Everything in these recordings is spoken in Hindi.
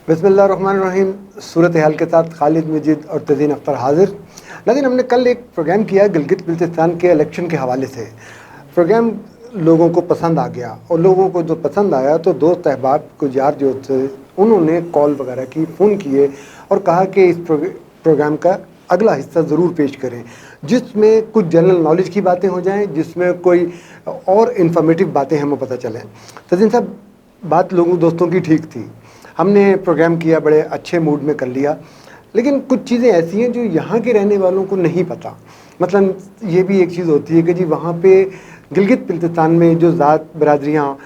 बिस्मिल्लाहिर्रहमानिर्रहीम। सूरत हाल के साथ खालिद मजीद और तज़ीन अख्तर हाजिर। नाज़रीन, हमने कल एक प्रोग्राम किया गिलगित बल्तिस्तान के इलेक्शन के हवाले से। प्रोग्राम लोगों को पसंद आ गया और लोगों को जो पसंद आया तो दोस्त अहबाब कुछ यार जो थे उन्होंने कॉल वगैरह की, फ़ोन किए और कहा कि इस प्रोग्राम का अगला हिस्सा ज़रूर पेश करें जिसमें कुछ जनरल नॉलेज की बातें हो जाएं, जिसमें कोई और इन्फॉर्मेटिव बातें हमें पता चलें। तज़ीन साहब, बात लोगों दोस्तों की ठीक थी। हमने प्रोग्राम किया, बड़े अच्छे मूड में कर लिया, लेकिन कुछ चीज़ें ऐसी हैं जो यहाँ के रहने वालों को नहीं पता। मतलब ये भी एक चीज़ होती है कि जी वहाँ पे गिलगित बल्तिस्तान में जो ज़ात बरादरियाँ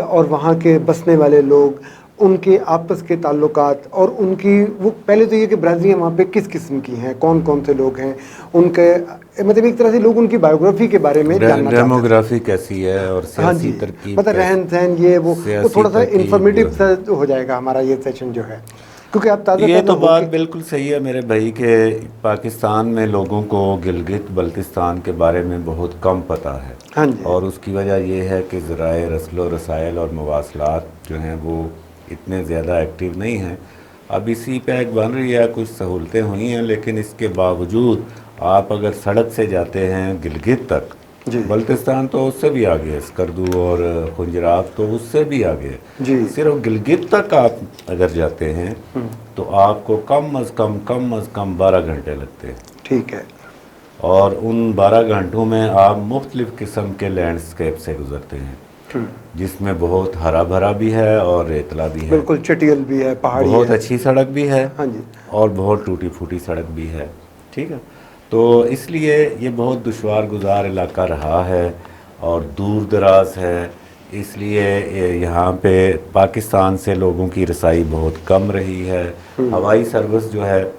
और वहाँ के बसने वाले लोग, उनके आपस के ताल्लुकात और उनकी वो पहले तो ये कि बरादरियाँ वहाँ पे किस किस्म की हैं, कौन कौन से लोग हैं, उनके मतलब एक तरह से लोग उनकी बायोग्राफी के बारे में जानना चाहते हैं। डेमोग्राफी कैसी है और सियासी तरकीब, मतलब रहन सहन, ये वो थोड़ा सा इंफॉर्मेटिव सा हो जाएगा हमारा ये सेशन जो है, क्योंकि आप ताज़ा ये तो बात बिल्कुल सही है मेरे भाई के पाकिस्तान में लोगों को गिलगित बल्तिस्तान के बारे में बहुत कम पता है। हाँ जी। और उसकी वजह ये है कि ज़राए रस्लो रसायल और मवासलात जो हैं वो इतने ज़्यादा एक्टिव नहीं हैं। अब इसी पे एक बन रही है, कुछ सहूलतें हुई हैं, लेकिन इसके बावजूद आप अगर सड़क से जाते हैं गिलगित तक, बल्तिस्तान तो उससे भी आगे है, स्कर्दू और खुंजरात तो उससे भी आगे है, सिर्फ गिलगित तक आप अगर जाते हैं तो आपको कम अज़ कम 12 घंटे लगते हैं। ठीक है। और उन 12 घंटों में आप मुख्तलिफ़ किस्म के लैंडस्केप से गुजरते हैं, जिसमें बहुत हरा भरा भी है और रेतला भी है, बिल्कुल चटियल भी है, पहाड़ी बहुत है, अच्छी सड़क भी है, हाँ जी, और बहुत टूटी फूटी सड़क भी है। ठीक है, तो इसलिए ये बहुत दुश्वार गुजार इलाका रहा है और दूर दराज है, इसलिए यहाँ पे पाकिस्तान से लोगों की रसाई बहुत कम रही है। हवाई सर्विस जो है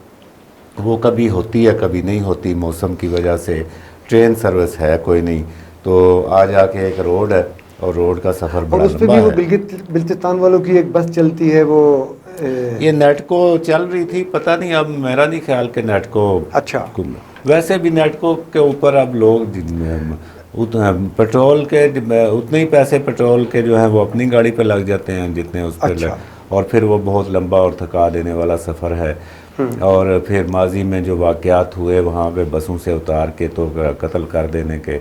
वो कभी होती है कभी नहीं होती, मौसम की वजह से। ट्रेन सर्विस है कोई नहीं, तो आ जाके एक रोड है और रोड का सफ़र बड़ा लंबा है। वो गिलगित बल्तिस्तान वालों की एक बस चलती है, वो ये नेटको चल रही थी, पता नहीं, अब मेरा नहीं ख्याल कि नेटको, अच्छा, वैसे भी नेटको के ऊपर अब लोग पेट्रोल के उतने ही पैसे पेट्रोल के जो हैं वो अपनी गाड़ी पे लग जाते हैं जितने उस पर और फिर वो बहुत लंबा और थका देने वाला सफ़र है। और फिर माजी में जो वाक़यात हुए वहाँ पे बसों से उतार के तो कत्ल कर देने के,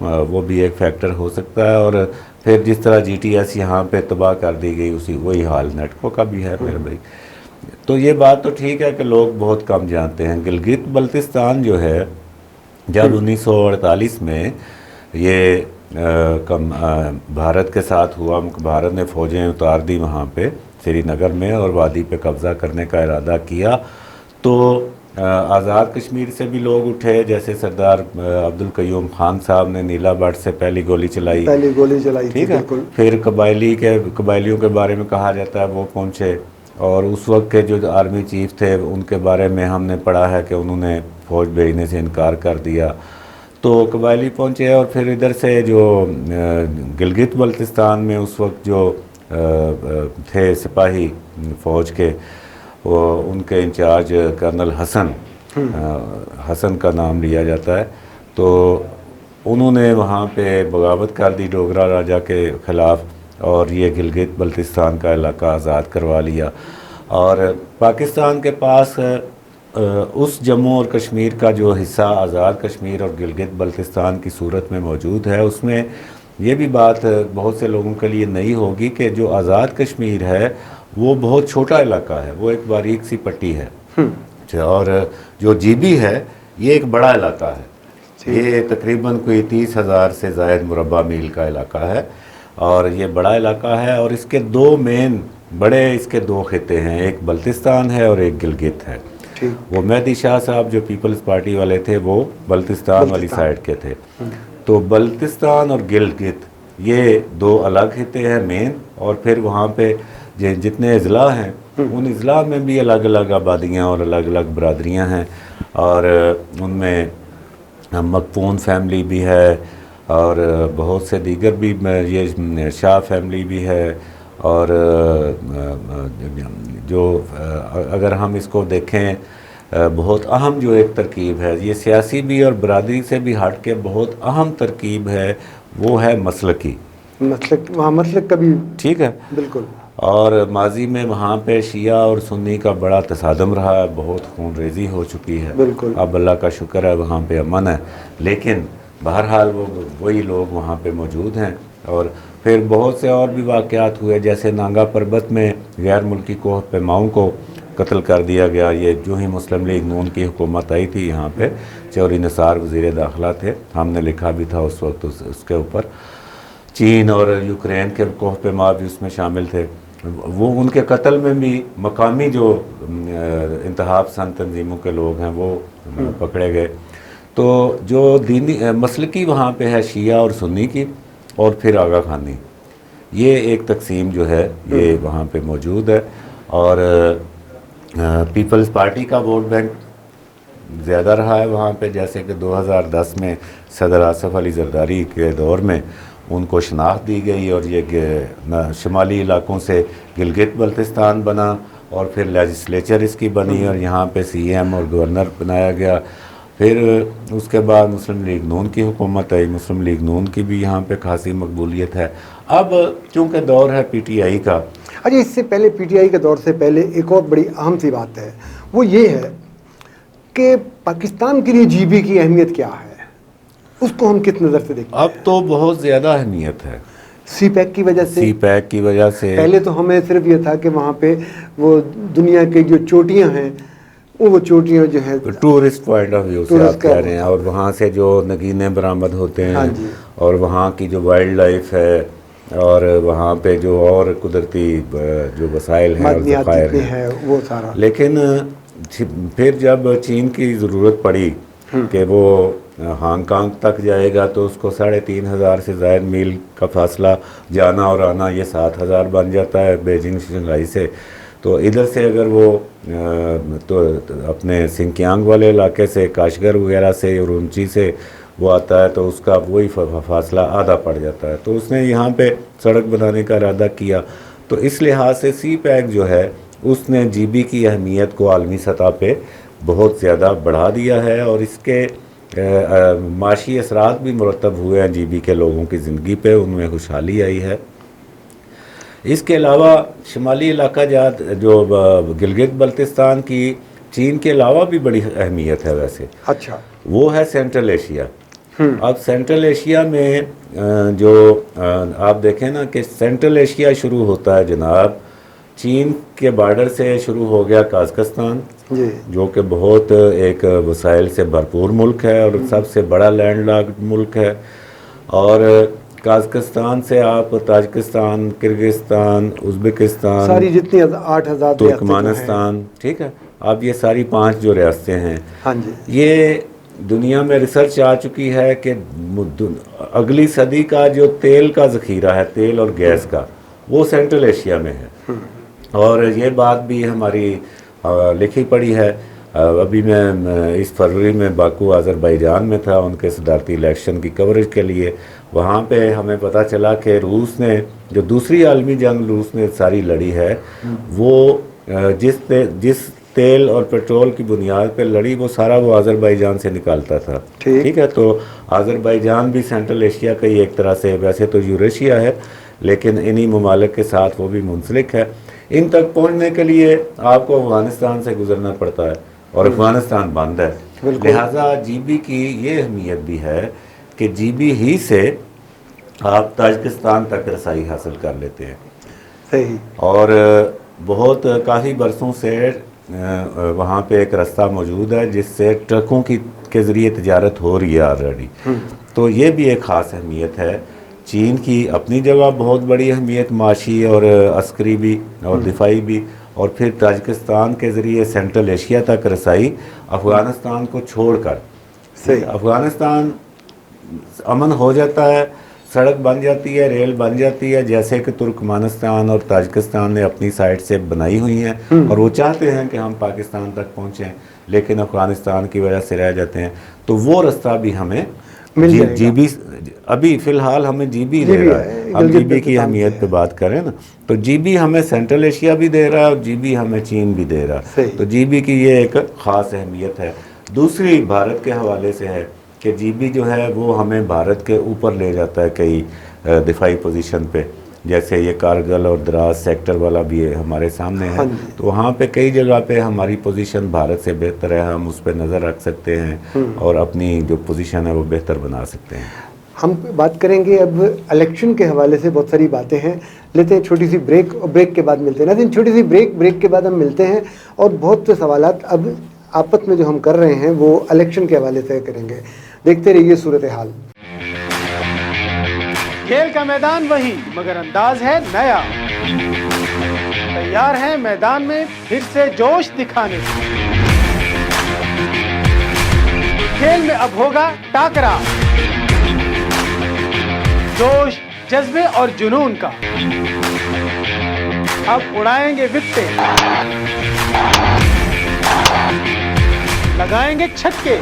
वो भी एक फैक्टर हो सकता है। और फिर जिस तरह GTS यहाँ पे तबाह कर दी गई, उसी वही हाल नेटको का भी है मेरे भाई। तो ये बात तो ठीक है कि लोग बहुत कम जानते हैं। गिलगित बल्तिस्तान जो है, जब 1948 में ये भारत के साथ हुआ, भारत ने फ़ौजें उतार दी वहाँ पे श्रीनगर में और वादी पे कब्ज़ा करने का इरादा किया, तो आज़ाद कश्मीर से भी लोग उठे, जैसे सरदार अब्दुल कयूम खान साहब ने नीला बट से पहली गोली चलाई, ठीक है। फिर कबायलियों के बारे में कहा जाता है वो पहुँचे, और उस वक्त के जो आर्मी चीफ थे उनके बारे में हमने पढ़ा है कि उन्होंने फ़ौज भेजने से इनकार कर दिया। तो कबायली पहुँचे और फिर इधर से जो गिलगित बल्तिस्तान में उस वक्त जो थे सिपाही फ़ौज के, वो उनके इंचार्ज कर्नल हसन का नाम लिया जाता है, तो उन्होंने वहाँ पे बगावत कर दी डोगरा राजा के ख़िलाफ़ और ये गिलगित बल्तिस्तान का इलाका आज़ाद करवा लिया। और पाकिस्तान के पास उस जम्मू और कश्मीर का जो हिस्सा आज़ाद कश्मीर और गिलगित बल्तिस्तान की सूरत में मौजूद है, उसमें ये भी बात बहुत से लोगों के लिए नई होगी कि जो आज़ाद कश्मीर है वो बहुत छोटा इलाका है, वो एक बारीक सी पट्टी है, और जो GB है ये एक बड़ा इलाका है। ये तकरीबन कोई 30,000 से ज़ायद मुरबा मील का इलाका है और ये बड़ा इलाका है। और इसके दो मेन इसके दो खिते हैं, एक बल्तिस्तान है और एक गिलगित है। वो मेहदी शाह साहब जो पीपल्स पार्टी वाले थे वो बल्तिस्तान वाली साइड के थे। तो बल्तिस्तान और गिलगित ये दो अलग खिते हैं मेन, और फिर वहाँ पे जितने अज़ला हैं उन अज़ला में भी अलग अलग आबादियाँ और अलग अलग बरादरियाँ हैं, और उनमें मकपून फैमिली भी है और बहुत से दीगर भी, ये शाह फैमिली भी है। और जो अगर हम इसको देखें, बहुत अहम जो एक तरकीब है, ये सियासी भी और बरादरी से भी हट के बहुत अहम तरकीब है, वो है मसलकी। मसलक, वहाँ मसलक का भी, ठीक है, बिल्कुल। और माजी में वहाँ पे शिया और सुन्नी का बड़ा तसादम रहा है, बहुत खून रेजी हो चुकी है। बिल्कुल। अब अल्लाह का शुक्र है वहाँ पे अमन है, लेकिन बहरहाल वही लोग वहाँ पे मौजूद हैं। और फिर बहुत से और भी वाक़यात हुए, जैसे नांगा पर्बत में गैर मुल्की कोह पैमाओं को कत्ल कर दिया गया। ये जो ही मुस्लिम लीग नून की हुकूमत आई थी यहाँ पे, चौधरी निसार वज़ीर दाखिला थे, हमने लिखा भी था उस वक्त उसके ऊपर। चीन और यूक्रेन के कोह पैमा भी उसमें शामिल थे। वो उनके कत्ल में भी मकामी जो इंतहा पसंद तंजीमों के लोग हैं वो पकड़े गए। तो जो दीनी मसलकी वहाँ पे है शिया और सुन्नी की, और फिर आगा खानी, ये एक तकसीम जो है ये वहाँ पे मौजूद है। और पीपल्स पार्टी का वोट बैंक ज़्यादा रहा है वहाँ पे, जैसे कि 2010 में सदर आसफ़ अली ज़रदारी के दौर में उनको शनाख्त दी गई, और ये शुमाली इलाकों से गिलगित बल्तिस्तान बना, और फिर लेजिस्लेचर इसकी बनी, और यहाँ पे CM और गवर्नर बनाया गया। फिर उसके बाद मुस्लिम लीग नून की हुकूमत आई, मुस्लिम लीग नून की भी यहाँ पे खासी मकबूलियत है। अब चूँकि दौर है PTI का। अच्छा, इससे पहले PTI के दौर से पहले एक और बड़ी अहम सी बात है, वो ये है कि पाकिस्तान के लिए GB की अहमियत क्या है, उसको हम किस नज़र से देखते हैं? अब तो बहुत ज़्यादा अहमियत है CPEC की वजह से। CPEC की वजह से। पहले तो हमें सिर्फ ये था कि वहाँ पे वो दुनिया की जो चोटियाँ हैं, वो चोटियाँ जो है टूरिस्ट पॉइंट ऑफ व्यू से आप कह रहे हैं, और वहाँ से जो नगीने बरामद होते हाँ हैं, जी। और वहाँ की जो वाइल्ड लाइफ है, और वहाँ पे जो और कुदरती जो वसाइल हैं और ज़खायर है वो सारा। लेकिन फिर जब चीन की ज़रूरत पड़ी कि वो हांगकांग तक जाएगा, तो उसको 3,500 से ज़ायद मील का फासला जाना और आना, ये 7,000 बन जाता है बीजिंग शंघाई से। तो इधर से अगर वो तो अपने सिंकियांग वाले इलाके से, काशगर वगैरह से, उरुमची से वो आता है, तो उसका वही फासला आधा पड़ जाता है। तो उसने यहाँ पे सड़क बनाने का इरादा किया। तो इस लिहाज से CPEC जो है उसने GB की अहमियत को आलमी सतह पे बहुत ज़्यादा बढ़ा दिया है, और इसके माशी असरात भी मुरतब हुए हैं GB के लोगों की ज़िंदगी पे, उनमें खुशहाली आई है। इसके अलावा शुमाली इलाका जात जो गिलगित बल्तिस्तान की चीन के अलावा भी बड़ी अहमियत है वैसे। अच्छा। वो है सेंट्रल एशिया। अब सेंट्रल एशिया में जो आप देखें ना कि सेंट्रल एशिया शुरू होता है जनाब चीन के बॉर्डर से, शुरू हो गया कज़ाकिस्तान जो कि बहुत एक वसाइल से भरपूर मुल्क है और सबसे बड़ा लैंडलॉक्ड मुल्क है। और कज़ाकिस्तान से आप ताजिकिस्तान, किर्गिस्तान, उज़्बेकिस्तान, सारी जितनी 8,000 तुर्कमानिस्तान, ठीक है, अब ये सारी 5 जो रियासतें हैं, हाँ जी, ये दुनिया में रिसर्च आ चुकी है कि अगली सदी का जो तेल का ज़ख़ीरा है, तेल और गैस का, वो सेंट्रल एशिया में है। और ये बात भी हमारी लिखी पड़ी है। अभी मैं इस फरवरी में बाकू अज़रबैजान में था उनके सदारती इलेक्शन की कवरेज के लिए। वहाँ पे हमें पता चला कि रूस ने जो दूसरी आलमी जंग रूस ने सारी लड़ी है, वो जिस तेल और पेट्रोल की बुनियाद पे लड़ी, वो सारा वो अज़रबैजान से निकालता था। ठीक है, तो अज़रबैजान भी सेंट्रल एशिया का ही एक तरह से, वैसे तो यूरेशिया है लेकिन इन्हीं ममालिक के साथ वो भी मुंसलिक है। इन तक पहुँचने के लिए आपको अफ़गानिस्तान से गुजरना पड़ता है और अफ़गानिस्तान बंद है। लिहाजा जीबी की ये अहमियत भी है कि जीबी ही से आप ताजिकिस्तान तक रसाई हासिल कर लेते हैं। सही। और बहुत काफ़ी बरसों से वहाँ पे एक रास्ता मौजूद है जिससे ट्रकों के ज़रिए तिजारत हो रही है ऑलरेडी। तो ये भी एक ख़ास अहमियत है। चीन की अपनी जगह बहुत बड़ी अहमियत माशी और अस्करी भी और दिफाई भी, और फिर ताजिकिस्तान के ज़रिए सेंट्रल एशिया तक रसाई अफ़गानिस्तान को छोड़कर। सही। अफ़गानिस्तान अमन हो जाता है, सड़क बन जाती है, रेल बन जाती है, जैसे कि तुर्कमानिस्तान और ताजिकिस्तान ने अपनी साइड से बनाई हुई हैं और वो चाहते हैं कि हम पाकिस्तान तक पहुँचें, लेकिन अफ़गानिस्तान की वजह से रह जाते हैं। तो वो रास्ता भी हमें जीबी अभी फ़िलहाल हमें जीबी दे रहा है। हम जीबी की अहमियत पे बात करें ना, तो जीबी हमें सेंट्रल एशिया भी दे रहा है और जीबी हमें चीन भी दे रहा है। तो जीबी की ये एक ख़ास अहमियत है। दूसरी भारत के हवाले से है कि जीबी जो है वो हमें भारत के ऊपर ले जाता है कई दिफाई पोजीशन पे। जैसे ये कारगिल और द्रास सेक्टर वाला भी हमारे सामने है, हाँ जी। तो वहाँ पे कई जगह पे हमारी पोजीशन भारत से बेहतर है, हम उस पर नज़र रख सकते हैं और अपनी जो पोजीशन है वो बेहतर बना सकते हैं। हम बात करेंगे अब इलेक्शन के हवाले से, बहुत सारी बातें हैं, लेते हैं छोटी सी ब्रेक और ब्रेक के बाद मिलते हैं। नाज़रीन, छोटी सी ब्रेक के बाद हम मिलते हैं और बहुत से सवालात अब आपस में जो हम कर रहे हैं वो इलेक्शन के हवाले से करेंगे। देखते रहिए सूरत हाल। खेल का मैदान वही मगर अंदाज है नया, तैयार है मैदान में फिर से जोश दिखाने। खेल में अब होगा टाकरा, जोश, जज्बे और जुनून का। अब उड़ाएंगे विकेटें, लगाएंगे छक्के,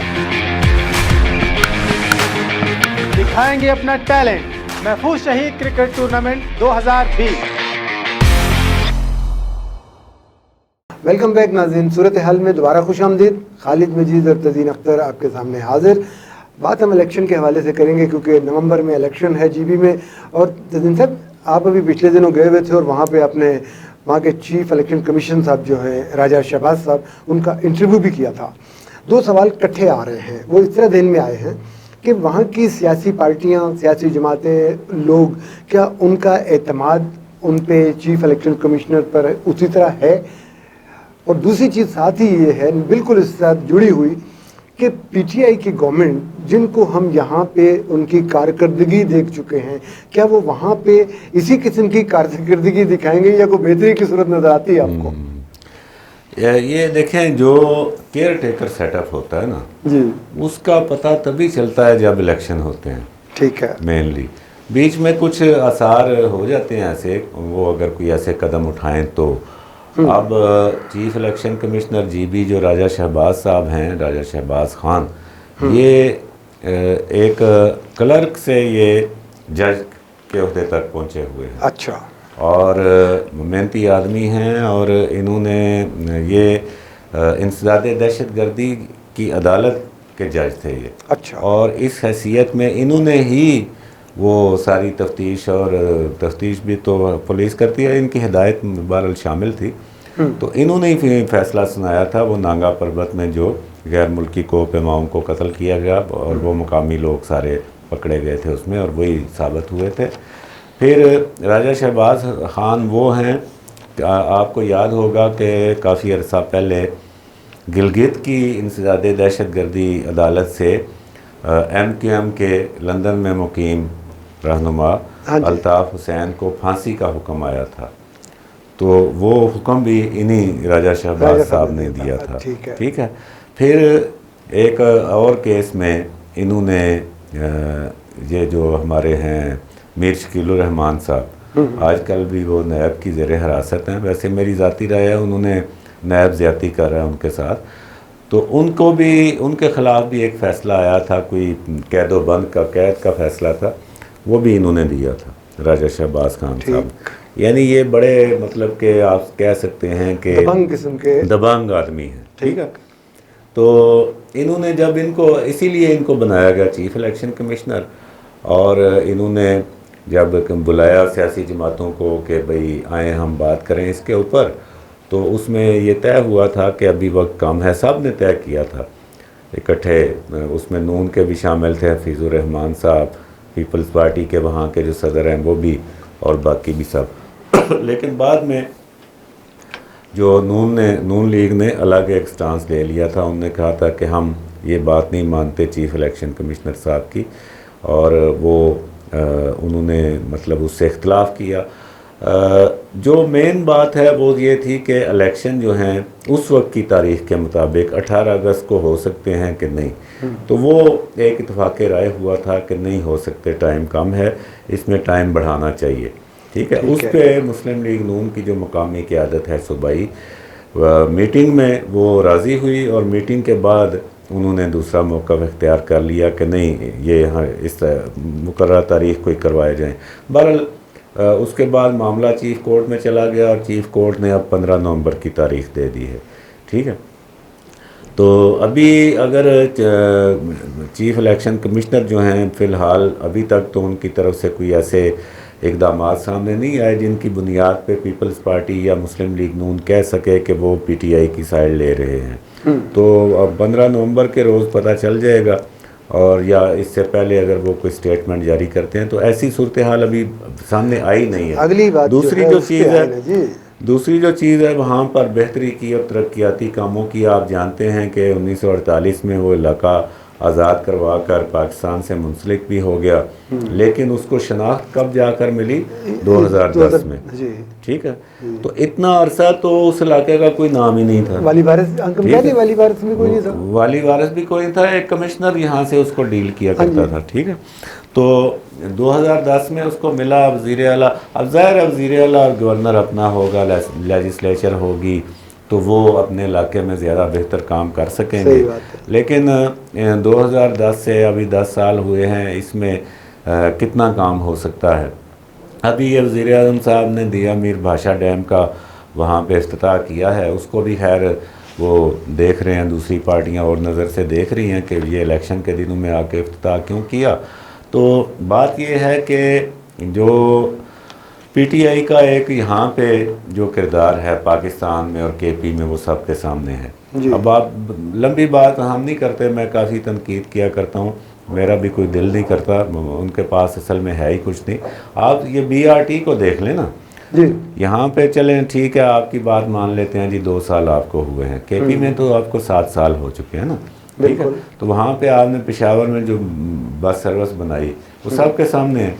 दिखाएंगे अपना टैलेंट। महफूज शहीद क्रिकेट टूर्नामेंट 2020। वेलकम बैक नाज़रीन, सूरत हाल में दोबारा खुश आमदीद। खालिद मजीद और तज़ीन अख्तर आपके सामने हाजिर। बात हम इलेक्शन के हवाले से करेंगे क्योंकि नवंबर में इलेक्शन है जीबी में। और तज़ीन साहब, आप अभी पिछले दिनों गए हुए थे और वहाँ पे आपने वहाँ के चीफ इलेक्शन कमीशन साहब जो हैं राजा शहबाज साहब, उनका इंटरव्यू भी किया था। दो सवाल इकट्ठे आ रहे हैं, वो इस तरह ध्यान में आए हैं कि वहाँ की सियासी पार्टियाँ, सियासी जमातें, लोग, क्या उनका एतमाद उन पे चीफ इलेक्शन कमिश्नर पर उसी तरह है? और दूसरी चीज़ साथ ही ये है, बिल्कुल इसके साथ जुड़ी हुई, कि पीटीआई की गवर्नमेंट, जिनको हम यहाँ पे उनकी कारकर्दगी देख चुके हैं, क्या वो वहाँ पे इसी किस्म की कारकर्दगी दिखाएंगे या कोई बेहतरी की सूरत नज़र आती है आपको? ये देखें, जो केयर टेकर सेटअप होता है ना जी, उसका पता तभी चलता है जब इलेक्शन होते हैं। ठीक है। मेनली बीच में कुछ आसार हो जाते हैं ऐसे, वो अगर कोई ऐसे कदम उठाएं तो। अब चीफ इलेक्शन कमिश्नर जीबी जो राजा शहबाज साहब हैं, राजा शहबाज खान, ये एक क्लर्क से ये जज के ओहदे तक पहुंचे हुए हैं। अच्छा। और मेहनती आदमी हैं और इन्होंने ये इंसदाद दहशतगर्दी की अदालत के जज थे ये। अच्छा। और इस हैसियत में इन्होंने ही वो सारी तफ्तीश, और तफ्तीश भी तो पुलिस करती है, इनकी हिदायत बहरहाल शामिल थी। तो इन्होंने ही फैसला सुनाया था वो नांगा पर्वत में जो गैर मुल्की को पेमाओं को कत्ल किया गया, और वो मुकामी लोग सारे पकड़े गए थे उसमें और वही साबित हुए थे। फिर राजा शहबाज खान वो हैं, आपको याद होगा कि काफ़ी अरसा पहले गिलगित की इंसदाद दहशतगर्दी अदालत से MQM के लंदन में मुकीम रहनुमा अल्ताफ़ हुसैन को फांसी का हुक्म आया था। तो वो हुक्म भी इन्हीं राजा शहबाज साहब ने दिया था। ठीक है। फिर एक और केस में इन्होंने ये जो हमारे हैं मीर शकीलुर रहमान साहब, आजकल भी वो नैब की ज़ेर हिरासत हैं। वैसे मेरी ज़ाती राय है उन्होंने नैब ज़्यादती कर रहा है उनके साथ, तो उनको भी, उनके ख़िलाफ़ भी एक फ़ैसला आया था, कोई कैद का फ़ैसला था, वो भी इन्होंने दिया था राजा शहबाज खान साहब। यानी ये बड़े, मतलब कि आप कह सकते हैं कि दबंग किस्म के दबंग आदमी हैं। ठीक है। तो इन्होंने जब इनको, इसीलिए इनको बनाया गया चीफ इलेक्शन कमिश्नर, और इन्होंने जब बुलाया सियासी जमातों को कि भाई आए हम बात करें इसके ऊपर, तो उसमें ये तय हुआ था कि अभी वक्त कम है। सब ने तय किया था इकट्ठे, उसमें नून के भी शामिल थे, हफीज़ुर रहमान साहब, पीपल्स पार्टी के वहाँ के जो सदर हैं वो भी, और बाकी भी सब। लेकिन बाद में जो नून लीग ने अलग एक स्टांस ले लिया था। उन्होंने कहा था कि हम ये बात नहीं मानते चीफ इलेक्शन कमिश्नर साहब की, और वो उन्होंने मतलब उससे इख्तलाफ किया। जो मेन बात है वो ये थी कि इलेक्शन जो हैं उस वक्त की तारीख़ के मुताबिक 18 अगस्त को हो सकते हैं कि नहीं, तो वो एक इत्तेफाक राय हुआ था कि नहीं हो सकते, टाइम कम है, इसमें टाइम बढ़ाना चाहिए। ठीक है। उस पर मुस्लिम लीग नून की जो मकामी क़यादत है सूबाई, मीटिंग में वो राज़ी हुई, और मीटिंग के बाद उन्होंने दूसरा मौक़िफ़ इख्तियार कर लिया कि नहीं, ये यहाँ इस मुकर्रर तारीख़ कोई करवाए जाएँ। बहरहाल उसके बाद मामला चीफ़ कोर्ट में चला गया, और चीफ़ कोर्ट ने अब 15 नवंबर की तारीख़ दे दी है। ठीक है। तो अभी अगर चीफ़ इलेक्शन कमिश्नर जो हैं फ़िलहाल, अभी तक तो उनकी तरफ से कोई ऐसे इकदाम सामने नहीं आए जिनकी बुनियाद पे पीपल्स पार्टी या मुस्लिम लीग नून कह सके कि वो पीटीआई की साइड ले रहे हैं। तो अब 15 नवंबर के रोज़ पता चल जाएगा, और या इससे पहले अगर वो कोई स्टेटमेंट जारी करते हैं। तो ऐसी सूरत हाल अभी सामने आई नहीं है। अगली बात दूसरी जो चीज़ है, दूसरी जो चीज़ है वहाँ पर बेहतरी की और तरक्याती कामों की। आप जानते हैं कि 1948 में वो इलाका आज़ाद करवा कर पाकिस्तान से मुंसलिक भी हो गया, लेकिन उसको शनाख्त कब जाकर मिली? 2010 में। ठीक है, तो इतना अरसा तो उस इलाके का कोई नाम ही नहीं था। वाली वारिस वाली वारिस भी कोई नहीं था। वाली वारिस भी कोई था, एक कमिश्नर यहाँ से उसको डील किया करता था। ठीक है, तो 2010 में उसको मिला वज़ीर आला। अब ज़ाहिर है वज़ीर आला और गवर्नर अपना होगा, लेजिस्लेचर होगी, तो वो अपने इलाके में ज़्यादा बेहतर काम कर सकेंगे। लेकिन 2010 से अभी 10 साल हुए हैं, इसमें कितना काम हो सकता है। अभी ये वज़ीर आज़म साहब ने दिया मीर भाषा डैम का वहाँ पे इफ्तिताह किया है, उसको भी खैर वो देख रहे हैं, दूसरी पार्टियाँ और नज़र से देख रही हैं कि ये इलेक्शन के दिनों में आके इफ्तिताह क्यों किया। तो बात ये है कि जो पीटीआई का एक यहाँ पे जो किरदार है पाकिस्तान में और केपी में, वो सबके सामने है। अब आप लंबी बात हम नहीं करते, मैं काफ़ी तनकीद किया करता हूँ, मेरा भी कोई दिल नहीं करता, उनके पास असल में है ही कुछ नहीं। आप ये बीआरटी को देख लें ना जी, यहाँ पे चलें, ठीक है आपकी बात मान लेते हैं जी, 2 साल आपको हुए हैं, केपी में तो आपको 7 साल हो चुके हैं ना। ठीक है, तो वहाँ पे आपने पेशावर में जो बस सर्विस बनाई वो सबके सामने है।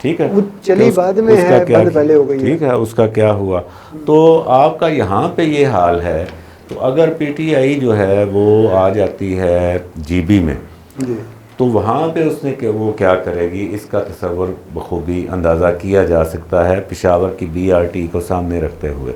ठीक है, वो चली बाद में है, पहले हो गई। ठीक है, उसका क्या हुआ। तो आपका यहाँ पे ये हाल है। तो अगर पीटीआई जो है वो आ जाती है जीबी में जी, तो वहाँ पे उसने वो क्या करेगी, इसका तसव्वुर बखूबी अंदाज़ा किया जा सकता है पेशावर की बीआरटी को सामने रखते हुए।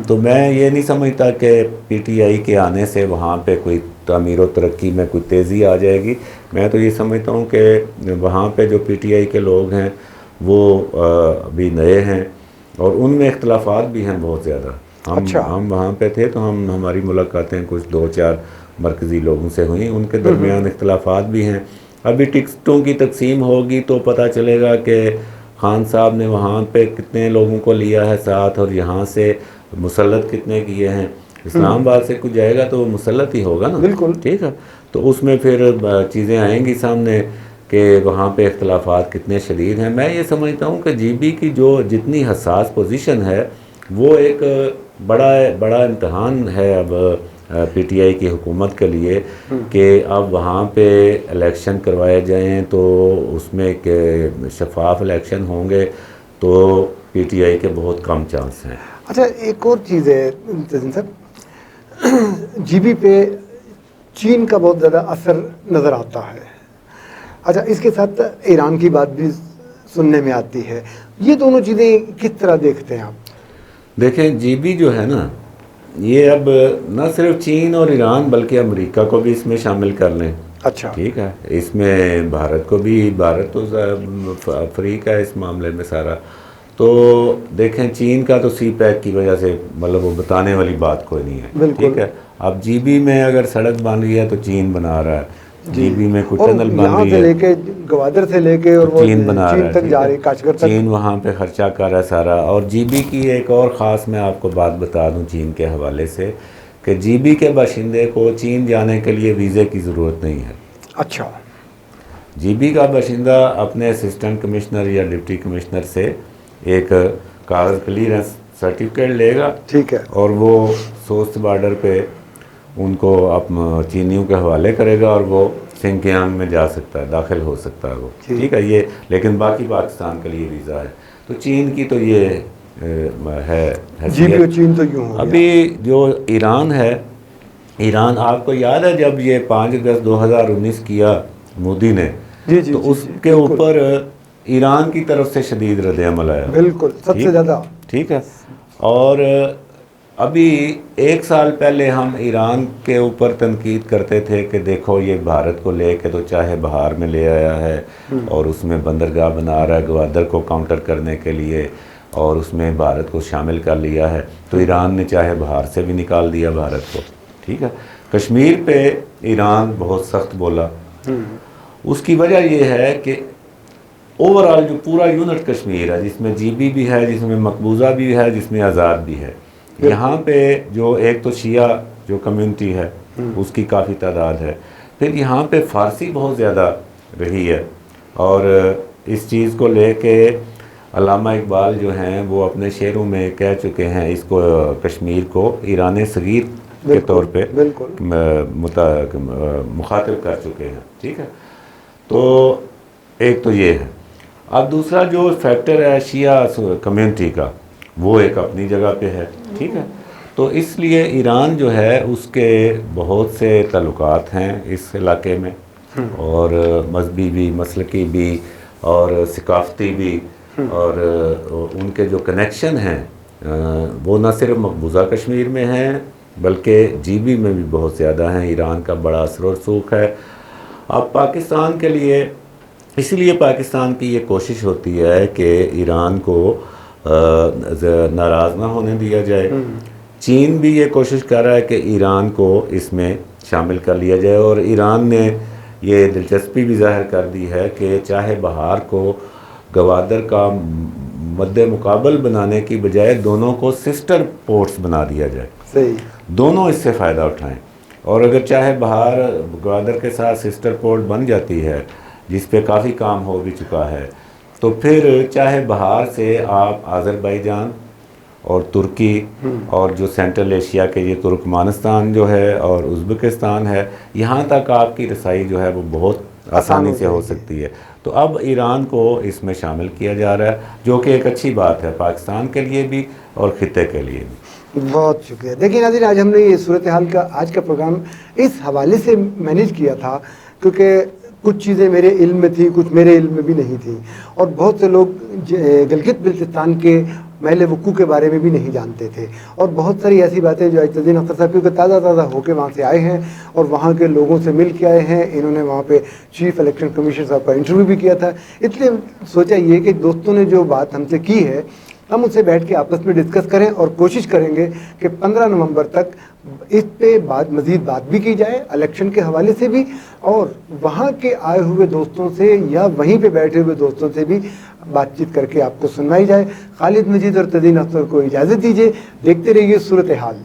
तो मैं ये नहीं समझता कि पीटीआई के आने से वहाँ पे कोई तामीर व तरक्की में कोई तेज़ी आ जाएगी। मैं तो ये समझता हूँ कि वहाँ पे जो पीटीआई के लोग हैं वो अभी नए हैं और उनमें इख्तलाफात भी हैं बहुत ज़्यादा। हम वहाँ पे थे तो हमारी मुलाकातें कुछ 2-4 मरकज़ी लोगों से हुई, उनके दरमियान इख्तलाफात भी हैं। अभी टिकटों की तकसीम होगी तो पता चलेगा कि खान साहब ने वहाँ पे कितने लोगों को लिया है साथ, और यहाँ से मुसल्लत कितने किए हैं। इस्लामाबाद से कुछ जाएगा तो वो मुसल्लत ही होगा ना। बिल्कुल ठीक है, तो उसमें फिर चीज़ें आएंगी सामने कि वहाँ पे इख्तलाफात कितने शदीद हैं। मैं ये समझता हूँ कि जीबी की जो जितनी हसास पोजीशन है वो एक बड़ा इम्तहान है अब पीटीआई की हुकूमत के लिए कि अब वहाँ पे इलेक्शन करवाए जाएं तो उसमें के शफाफ इलेक्शन होंगे तो पीटीआई के बहुत कम चांस हैं। अच्छा, एक और चीज़ है तजीन साहब, जीबी पे चीन का बहुत ज़्यादा असर नज़र आता है। अच्छा, इसके साथ ईरान की बात भी सुनने में आती है। ये दोनों चीज़ें किस तरह देखते हैं आप? देखें, जीबी जो है ना, ये अब न सिर्फ चीन और ईरान बल्कि अमेरिका को भी इसमें शामिल कर लें। अच्छा, ठीक है, इसमें भारत को भी, भारत तो अफ्रीका है इस मामले में सारा। तो देखें, चीन का तो सी पैक की वजह से मतलब वो बताने वाली बात कोई नहीं है। ठीक है, अब जीबी में अगर सड़क बन रही है तो चीन बना रहा है, जीबी में कुछ टनल बन रही है, लेके गवादर से लेके और वो चीन बना रहा है, तक जा रही, काशगर तक चीन वहाँ पे खर्चा कर रहा है सारा। और जीबी की एक और ख़ास मैं आपको बात बता दूँ चीन के हवाले से कि जीबी के बाशिंदे को चीन जाने के लिए वीज़े की ज़रूरत नहीं है। अच्छा, जीबी का बाशिंदा अपने असिस्टेंट कमिश्नर या डिप्टी कमिश्नर से एक कागज़ क्लियरेंस सर्टिफिकेट लेगा। ठीक है, और वो सोस्ट बॉर्डर पे उनको चीनियों के हवाले करेगा और वो सिंकियांग में जा सकता है, दाखिल हो सकता है वो। ठीक है, ये लेकिन बाकी पाकिस्तान के लिए वीज़ा है। तो चीन की तो ये है जी, चीन तो यूँ अभी जो ईरान है, ईरान आपको याद है जब ये 5 अगस्त 2019 किया मोदी ने, तो उसके ऊपर ईरान की तरफ से शदीद रद्द-ए-अमल आया। बिल्कुल, सबसे ज़्यादा। ठीक है, और अभी 1 साल पहले हम ईरान के ऊपर तनकीद करते थे कि देखो ये भारत को लेके तो चाहे बहार में ले आया है और उसमें बंदरगाह बना रहा है गवादर को काउंटर करने के लिए, और उसमें भारत को शामिल कर लिया है। तो ईरान ने चाहे बहार से भी निकाल दिया भारत को। ठीक है, कश्मीर पे ईरान बहुत सख्त बोला। उसकी वजह यह है कि ओवरऑल जो पूरा यूनिट कश्मीर है, जिसमें जीबी भी है, जिसमें मकबूजा भी है, जिसमें आज़ाद भी है, यहाँ पे जो एक तो शिया जो कम्युनिटी है उसकी काफ़ी तादाद है, फिर यहाँ पे फ़ारसी बहुत ज़्यादा रही है। और इस चीज़ को लेके अल्लामा इकबाल जो हैं वो अपने शेरों में कह चुके हैं, इसको कश्मीर को ईरान सगीर के तौर पे मुखातिब कर चुके हैं। ठीक है, तो एक तो ये है। अब दूसरा जो फैक्टर है शिया कम्युनिटी का, वो एक अपनी जगह पे है। ठीक है, तो इसलिए ईरान जो है उसके बहुत से ताल्लुकात हैं इस इलाके में, और मजहबी भी, मसलकी भी और सकाफ़ती भी, और उनके जो कनेक्शन हैं वो न सिर्फ मकबूजा कश्मीर में हैं बल्कि जीबी में भी बहुत ज़्यादा हैं। ईरान का बड़ा असर और रसूख है। अब पाकिस्तान के लिए, इसलिए पाकिस्तान की ये कोशिश होती है कि ईरान को नाराज़ ना होने दिया जाए। चीन भी ये कोशिश कर रहा है कि ईरान को इसमें शामिल कर लिया जाए, और ईरान ने ये दिलचस्पी भी ज़ाहिर कर दी है कि चाहे बहार को गवादर का मद्दे मुकाबल बनाने की बजाय दोनों को सिस्टर पोर्ट्स बना दिया जाए। सही, दोनों इससे फ़ायदा उठाएं। और अगर चाहे बहार गवादर के साथ सिस्टर पोर्ट बन जाती है, जिस पे काफ़ी काम हो भी चुका है, तो फिर चाहे बहार से आप आज़रबाईजान और तुर्की और जो सेंट्रल एशिया के ये तुर्कमानिस्तान जो है और उज़्बेकिस्तान है, यहाँ तक आपकी रसाई जो है वो बहुत आसानी से हो सकती है। तो अब ईरान को इसमें शामिल किया जा रहा है, जो कि एक अच्छी बात है पाकिस्तान के लिए भी और ख़ित्ते के लिए भी। बहुत शुक्रिया। देखिए नाज़रीन, आज हमने ये सूरत हाल का आज का प्रोग्राम इस हवाले से मैनेज किया था क्योंकि कुछ चीज़ें मेरे इल्म में थी, कुछ मेरे इल्म में भी नहीं थी, और बहुत से लोग गिलगित बिल्तिस्तान के महल वक़ू के बारे में भी नहीं जानते थे, और बहुत सारी ऐसी बातें जो इज़्ज़ुद्दीन अख्तर साहब क्योंकि ताज़ा होके वहाँ से आए हैं और वहाँ के लोगों से मिल के आए हैं। इन्होंने वहाँ पे चीफ इलेक्शन कमीशन साहब का इंटरव्यू भी किया था, इसलिए सोचा ये कि दोस्तों ने जो बात हमसे की है हम उससे बैठ के आपस में डिस्कस करें और कोशिश करेंगे कि 15 नवंबर तक इस पे मज़ीद बात भी की जाए इलेक्शन के हवाले से भी, और वहाँ के आए हुए दोस्तों से या वहीं पे बैठे हुए दोस्तों से भी बातचीत करके आपको सुनवाई जाए। खालिद मजीद और तदीन अख्तर को इजाज़त दीजिए। देखते रहिए सूरत हाल।